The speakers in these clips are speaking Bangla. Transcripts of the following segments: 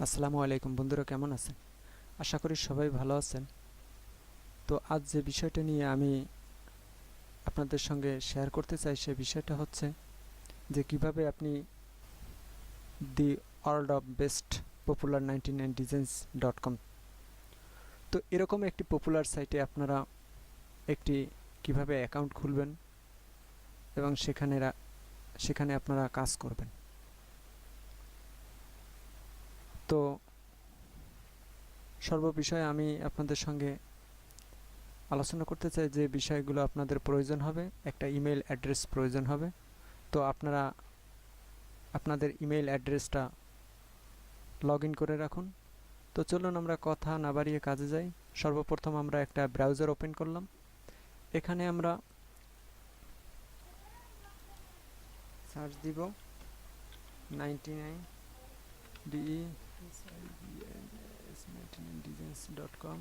আসসালামু আলাইকুম বন্ধুরা, কেমন আছেন? আশা করি সবাই ভালো আছেন। তো আজ যে বিষয়টা নিয়ে আমি আপনাদের সঙ্গে শেয়ার করতে চাই সে বিষয়টা হচ্ছে যে কিভাবে আপনি the world of best popular 99designs.com, তো এরকম একটি পপুলার সাইটে আপনারা একটি কিভাবে অ্যাকাউন্ট খুলবেন এবং সেখানে আপনারা কাজ করবেন। তো সর্ববিষয়ে আমি আপনাদের সঙ্গে আলোচনা করতে চাই যে বিষয়গুলো আপনাদের প্রয়োজন হবে। একটা ইমেল অ্যাড্রেস প্রয়োজন হবে। তো আপনারা আপনাদের ইমেল অ্যাড্রেসটা লগ ইন করে রাখুন। তো চলুন আমরা কথা না বাড়িয়ে কাজে যাই। সর্বপ্রথম আমরা একটা ব্রাউজার ওপেন করলাম। এখানে আমরা সার্চ দিব 99designs.com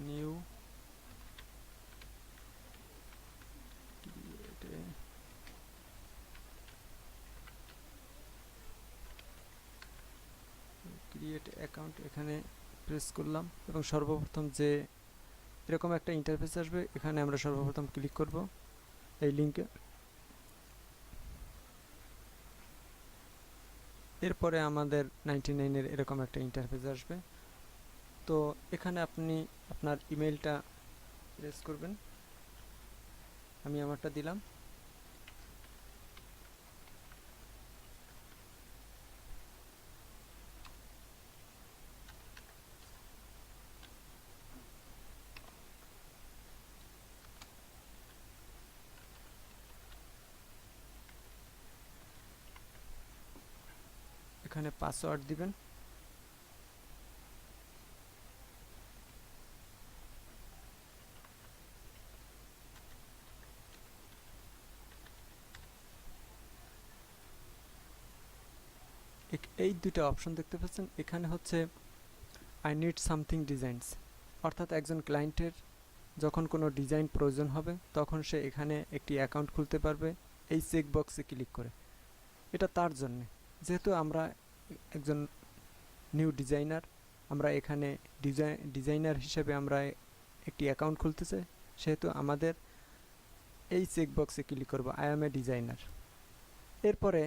/new ক্রিয়েট অ্যাকাউন্ট এখানে প্রেস করলাম এবং সর্বপ্রথম যে এরকম একটা ইন্টারফেস আসবে, এখানে আমরা সর্বপ্রথম ক্লিক করব এই লিঙ্কে। এরপরে আমাদের 99 এর এরকম একটা ইন্টারফেস আসবে। তো এখানে আপনি আপনার ইমেলটা প্রেস করবেন। আমি আমারটা দিলাম। এখানে পাসওয়ার্ড দিবেন। এই দুটো অপশন দেখতে পাচ্ছেন। এখানে হচ্ছে আই নিড সামথিং ডিজাইনস, অর্থাৎ একজন ক্লায়েন্টের যখন কোনো ডিজাইন প্রয়োজন হবে তখন সে এখানে একটি অ্যাকাউন্ট খুলতে পারবে এই চেক বক্সে ক্লিক করে। এটা তার জন্যে, যেহেতু আমরা একজন নিউ ডিজাইনার, আমরা এখানে ডিজাইনার হিসেবে আমরা একটি অ্যাকাউন্ট খুলতে চাই, সেহেতু আমাদের এই চেক বক্সে ক্লিক করব আই অ্যাম এ ডিজাইনার। এরপরে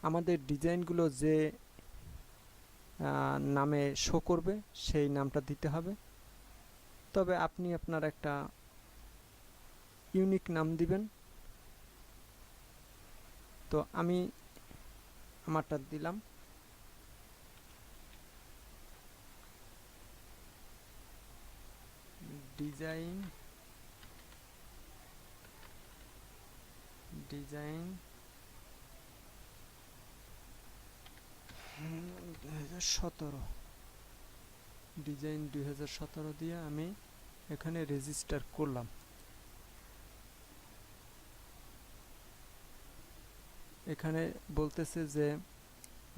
আমাদের ডিজাইনগুলো যে নামে শো করবে সেই নামটা দিতে হবে। তবে আপনি আপনার একটা ইউনিক নাম দিবেন। তো আমি আমারটা দিলাম। ডিজাইন 2017, ডিজাইন 2017 দিয়ে আমি এখানে রেজিস্টার করলাম। এখানে বলতেছে যে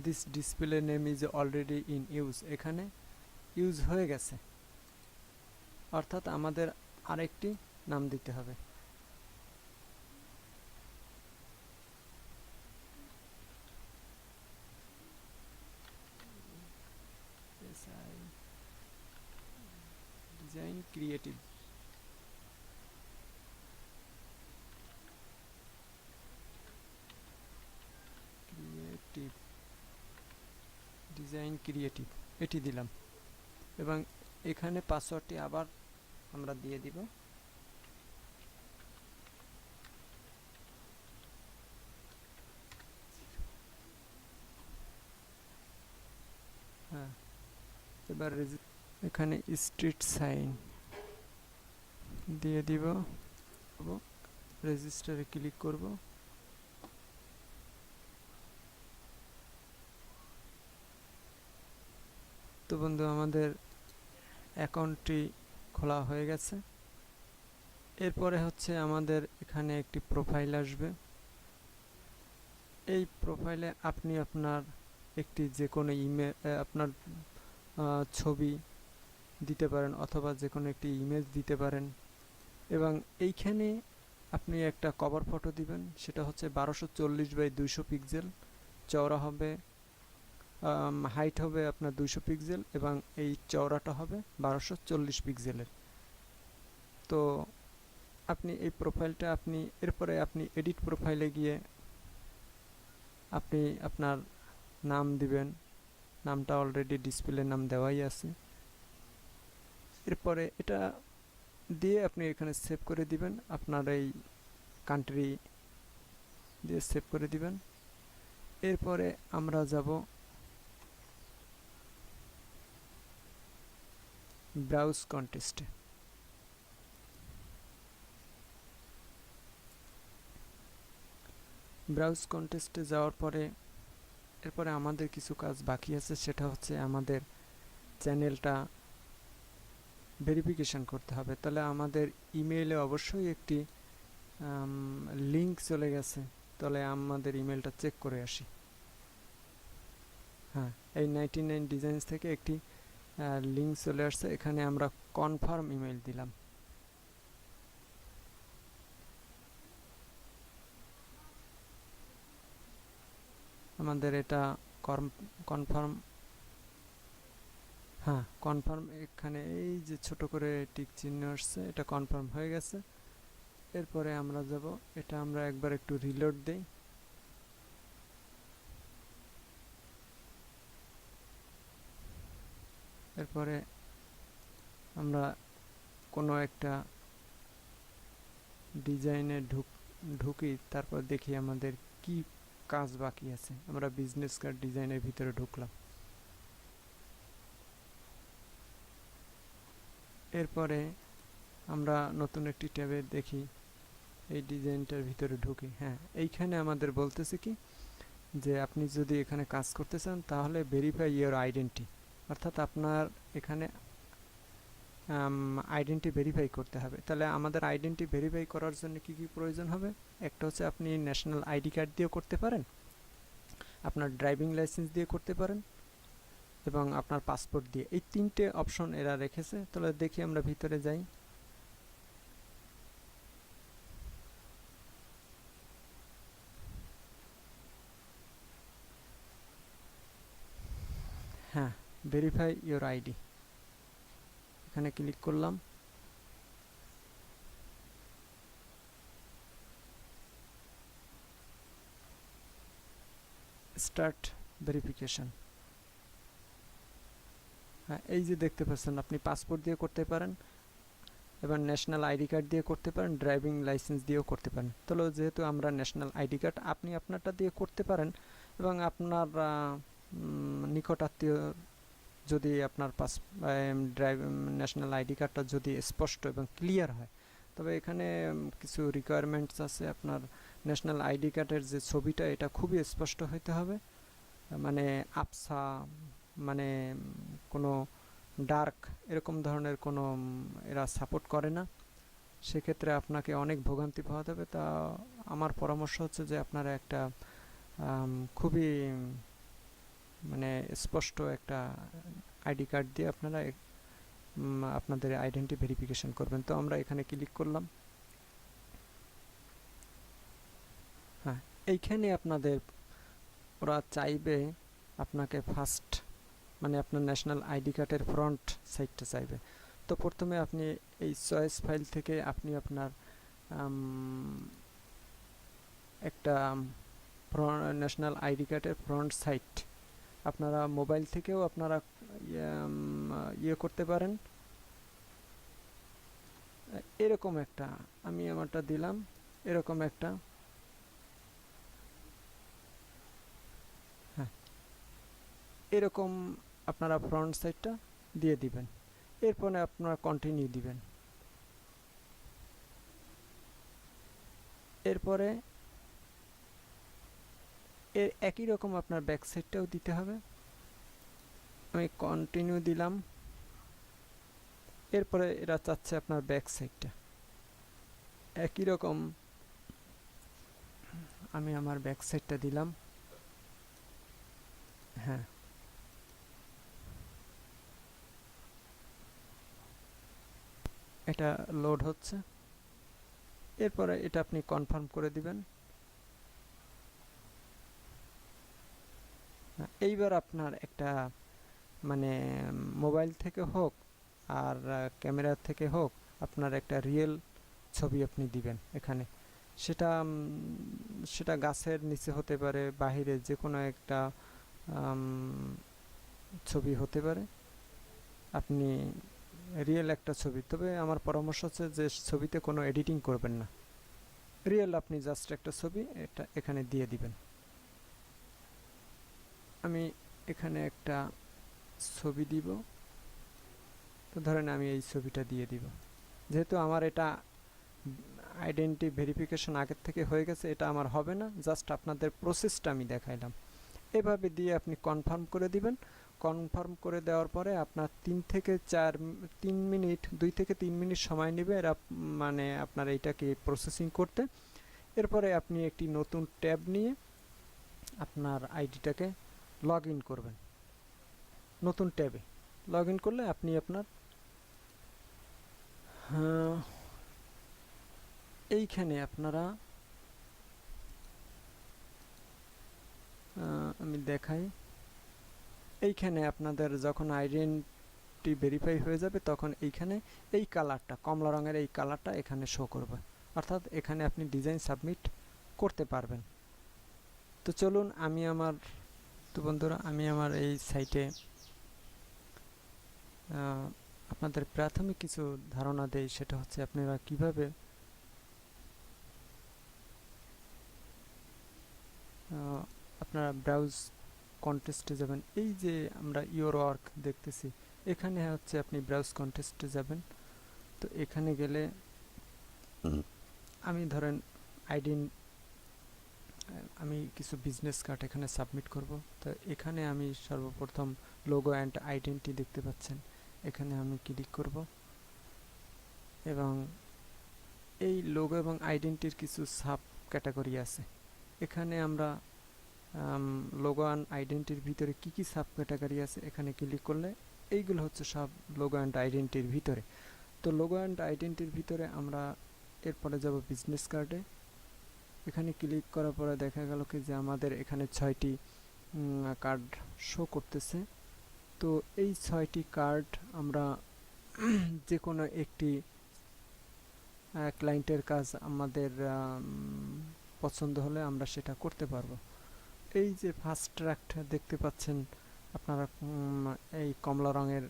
this display name is already in use, এখানে ইউজ হয়ে গেছে, অর্থাৎ আমাদের আরেকটি নাম দিতে হবে। ডিজাইন ক্রিয়েটিভ, ডিজাইন ক্রিয়েটিভ এটি দিলাম এবং এখানে পাসওয়ার্ডটি আবার আমরা দিয়ে দিব। হ্যাঁ, এবার এখানে স্ট্রিট সাইন দিয়ে দিব, রেজিস্টারে ক্লিক করব। তো বন্ধু, আমাদের অ্যাকাউন্টটি খোলা হয়ে গেছে। এরপরে হচ্ছে আমাদের এখানে একটি প্রোফাইল আসবে। এই প্রোফাইলে আপনি আপনার একটি যে কোনো আপনার ছবি দিতে পারেন অথবা যে কোনো একটি ইমেজ দিতে পারেন এবং এইখানে আপনি একটা কভার ফটো দিবেন, সেটা হচ্ছে 1240x200 পিক্সেল, চওড়া হবে, হাইট হবে আপনার 200 পিক্সেল এবং এই চওড়াটা হবে 1240 পিক্সেলের। তো আপনি এই প্রোফাইলটা এরপরে আপনি এডিট প্রোফাইলে গিয়ে আপনি আপনার নাম দিবেন, নামটা অলরেডি ডিসপ্লে নাম দেওয়াই আছে। এরপরে এটা দিয়ে আপনি এখানে সেভ করে দিবেন, আপনার এই কান্ট্রি দিয়ে সেভ করে দিবেন। এরপরে আমরা যাব ব্রাউজ কন্টেস্টে। ব্রাউজ কন্টেস্টে যাওয়ার পরে এরপরে আমাদের কিছু কাজ বাকি আছে, সেটা হচ্ছে আমাদের চ্যানেলটা ভেরিফিকেশন করতে হবে। তাহলে আমাদের ইমেইলে অবশ্যই একটি লিংক চলে গেছে, তাহলে আমাদের ইমেলটা চেক করে আসি। হ্যাঁ, এই 99 ডিজাইনস থেকে একটি লিংক চলে আসছে, এখানে আমরা কনফার্ম ইমেল দিলাম। আমাদের এটা কনফার্ম, হ্যাঁ কনফার্ম, এখানে এই যে ছোট করে টিক চিহ্ন আসছে, এটা কনফার্ম হয়ে গেছে। এরপরে আমরা যাব, এটা আমরা একবার একটু রিলোড দেই। এরপরে আমরা কোনো একটা ডিজাইনে ঢুকি, তারপর দেখি আমাদের কি কাজ বাকি আছে। আমরা বিজনেস কার্ড ডিজাইনের ভিতরে ঢুকলাম। এরপরে আমরা নতুন একটি ট্যাবে দেখি এই ডিজাইনটার ভিতরে ঢুকি। হ্যাঁ, এইখানে আমাদের বলতেছে কি যে আপনি যদি এখানে কাজ করতে চান তাহলে ভেরিফাই ইওর আইডেন্টি, অর্থাৎ আপনার এখানে আইডেন্টি ভেরিফাই করতে হবে। তাহলে আমাদের আইডেন্টি ভেরিফাই করার জন্য কি কি প্রয়োজন হবে? একটা হচ্ছে আপনি ন্যাশনাল আইডি কার্ড দিয়েও করতে পারেন, আপনার ড্রাইভিং লাইসেন্স দিয়ে করতে পারেন এবং আপনার পাসপোর্ট দিয়ে। এই তিনটে অপশন এরা রেখেছে। তাহলে দেখি আমরা ভিতরে যাই। হ্যাঁ, ভেরিফাই ইওর আইডি, এখানে ক্লিক করলাম। Start verification. হ্যাঁ, এই যে দেখতে পাচ্ছেন আপনি পাসপোর্ট দিয়ে করতে পারেন, এবার ন্যাশনাল আইডি কার্ড দিয়ে করতে পারেন, ড্রাইভিং লাইসেন্স দিয়েও করতে পারেন। তাহলে যেহেতু আমরা ন্যাশনাল আইডি কার্ড, আপনি আপনারটা দিয়ে করতে পারেন এবং আপনার নিকট আত্মীয় যদি আপনার ন্যাশনাল আইডি কার্ডটা যদি স্পষ্ট এবং ক্লিয়ার হয়, তবে এখানে কিছু রিকোয়ারমেন্টস আছে। আপনার ন্যাশনাল আইডি কার্ডের যে ছবিটা, এটা খুবই স্পষ্ট হইতে হবে, মানে আবছা, মানে কোনো ডার্ক এরকম ধরনের কোনো এরা সাপোর্ট করে না। সেক্ষেত্রে আপনাকে অনেক ভোগান্তি পোহাতে হবে। তা আমার পরামর্শ হচ্ছে যে আপনারা একটা খুবই মানে স্পষ্ট একটা আইডি কার্ড দিয়ে আপনারা আপনাদের আইডেন্টি ভেরিফিকেশন করবেন। তো আমরা এখানে ক্লিক করলাম। হ্যাঁ, এইখানে আপনাদের ওরা চাইবে আপনাকে ফার্স্ট, মানে আপনার ন্যাশনাল আইডি কার্ডের ফ্রন্ট সাইডটা চাইবে। তো প্রথমে আপনি এই চয়েস ফাইল থেকে আপনি আপনার একটা ন্যাশনাল আইডি কার্ডের ফ্রন্ট সাইড আপনারা মোবাইল থেকেও আপনারা ইয়ে করতে পারেন। এরকম একটা, আমি আমারটা দিলাম, এরকম একটা, হ্যাঁ এরকম আপনারা ফ্রন্ট সাইডটা দিয়ে দিবেন। এরপরে আপনারা কন্টিনিউ দিবেন। এরপরে এর একই রকম আপনার ব্যাক সাইডটাও দিতে হবে। আমি কন্টিনিউ দিলাম। এরপরে এরা চাচ্ছে আপনার ব্যাক সাইডটা একই রকম, আমি আমার ব্যাক সাইডটা দিলাম। হ্যাঁ, এটা লোড হচ্ছে। এরপরে এটা আপনি কনফার্ম করে দিবেন। এইবার আপনার একটা মানে মোবাইল থেকে হোক আর ক্যামেরা থেকে হোক আপনার একটা রিয়েল ছবি আপনি দিবেন এখানে। সেটা সেটা গাছের নিচে হতে পারে, বাহিরে যে কোনো একটা ছবি হতে পারে, আপনি রিয়েল একটা ছবি। তবে আমার পরামর্শ হচ্ছে যে ছবিতে কোনো এডিটিং করবেন না, রিয়েল আপনি জাস্ট একটা ছবি এটা এখানে দিয়ে দিবেন। আমি এখানে একটা ছবি দিব, তো ধরেন আমি এই ছবিটা দিয়ে দিব। যেহেতু আমার এটা আইডেন্টি ভেরিফিকেশন আগের থেকে হয়ে গেছে, এটা আমার হবে না, জাস্ট আপনাদের প্রসেসটা আমি দেখাইলাম। এভাবে দিয়ে আপনি কনফার্ম করে দিবেন। কনফার্ম করে দেওয়ার পরে আপনার 3 মিনিট 2 থেকে 3 মিনিট সময় নেবে এরা মানে আপনার এইটাকে প্রসেসিং করতে। এরপরে আপনি একটি নতুন ট্যাব নিয়ে আপনার আইডিটাকে লগ ইন করবেন। নতুন ট্যাবে লগ ইন করলে আপনি আপনার এইখানে আপনারা আমি দেখাই, এইখানে আপনাদের যখন আইডেন্টি ভেরিফাই হয়ে যাবে তখন এইখানে এই কালারটা কমলা রঙের এই কালারটা এখানে শো করবে, অর্থাৎ এখানে আপনি ডিজাইন সাবমিট করতে পারবেন। তো চলুন বন্ধুরা আমি আমার এই সাইটে আপনাদের প্রাথমিক কিছু ধারণা দেই। সেটা হচ্ছে আপনারা কিভাবে আপনারা ব্রাউজ কন্টেস্টে যাবেন। এই যে আমরা ইওর ওয়ার্ক দেখতেছি, এখানে হচ্ছে আপনি ব্রাউজ কন্টেস্টে যাবেন। তো এখানে গেলে আমি ধরেন আমি কিছু বিজনেস কার্ড এখানে সাবমিট করব। তো এখানে আমি সর্বপ্রথম লোগো অ্যান্ড আইডেন্টি দেখতে পাচ্ছেন, এখানে আমি ক্লিক করব এবং এই লোগো এবং আইডেন্টির কিছু সাব ক্যাটাগরি আছে। এখানে আমরা লোগো অ্যান্ড আইডেন্টির ভিতরে কি কি সাব ক্যাটাগরি আছে এখানে ক্লিক করলে এইগুলো হচ্ছে সব লোগো অ্যান্ড আইডেন্টির ভিতরে। তো লোগো অ্যান্ড আইডেন্টির ভিতরে আমরা এরপরে যাব বিজনেস কার্ডে। এখানে ক্লিক করার পরে দেখা গেল কি যে আমাদের এখানে 6টি কার্ড শো করতেছে। তো এই 6টি কার্ড আমরা যে কোনো একটি ক্লায়েন্টের কাজ আমাদের পছন্দ হলে আমরা সেটা করতে পারবো। এই যে ফার্স্ট ট্র্যাক্ট দেখতে পাচ্ছেন আপনারা, এই কমলা রঙের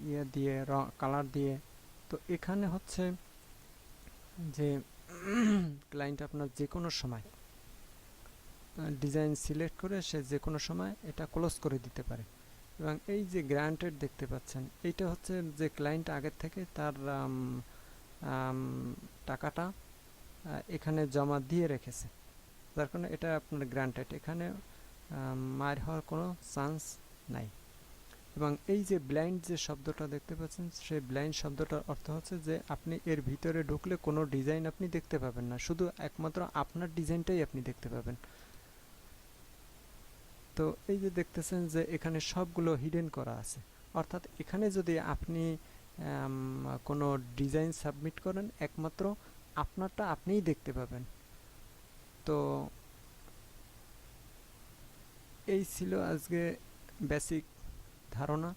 ইয়ে দিয়ে কালার দিয়ে। তো এখানে হচ্ছে যে ক্লায়েন্ট আপনার যে কোনো সময় ডিজাইন সিলেক্ট করে সে যে কোনো সময় এটা ক্লোজ করে দিতে পারে। এবং এই যে গ্রান্টেড দেখতে পাচ্ছেন, এইটা হচ্ছে যে ক্লায়েন্ট আগের থেকে তার টাকাটা এখানে জমা দিয়ে রেখেছে, যার কারণে এটা আপনার গ্রান্টেড, এখানে মার হওয়ার কোনো চান্স নাই। এবং এই যে ব্লাইন্ড যে শব্দটা দেখতে পাচ্ছেন, সেই ব্লাইন্ড শব্দটার অর্থ হচ্ছে যে আপনি এর ভিতরে ঢুকলে কোনো ডিজাইন আপনি দেখতে পাবেন না, শুধু একমাত্র আপনার ডিজাইনটাই আপনি দেখতে পাবেন। তো এই যে দেখতেছেন যে এখানে সবগুলো হিডেন করা আছে, অর্থাৎ এখানে যদি আপনি কোনো ডিজাইন সাবমিট করেন একমাত্র আপনারটা আপনিই দেখতে পাবেন। তো এই ছিল আজকে বেসিক ধারণা।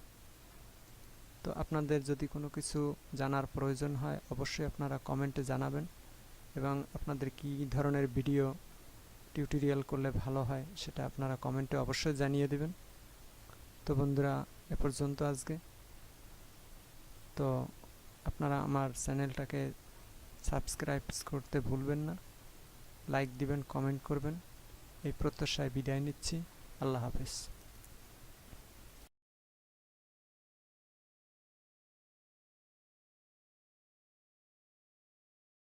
তো আপনাদের যদি কোনো কিছু জানার প্রয়োজন হয় অবশ্যই আপনারা কমেন্টে জানাবেন, এবং আপনাদের কী ধরনের ভিডিও টিউটোরিয়াল করলে ভালো হয় সেটা আপনারা কমেন্টে অবশ্যই জানিয়ে দেবেন। তো বন্ধুরা এ পর্যন্ত আজকে। তো আপনারা আমার চ্যানেলটাকে সাবস্ক্রাইব করতে ভুলবেন না, লাইক দিবেন, কমেন্ট করবেন। এই প্রত্যাশায় বিদায় নিচ্ছি। আল্লাহ হাফেজ।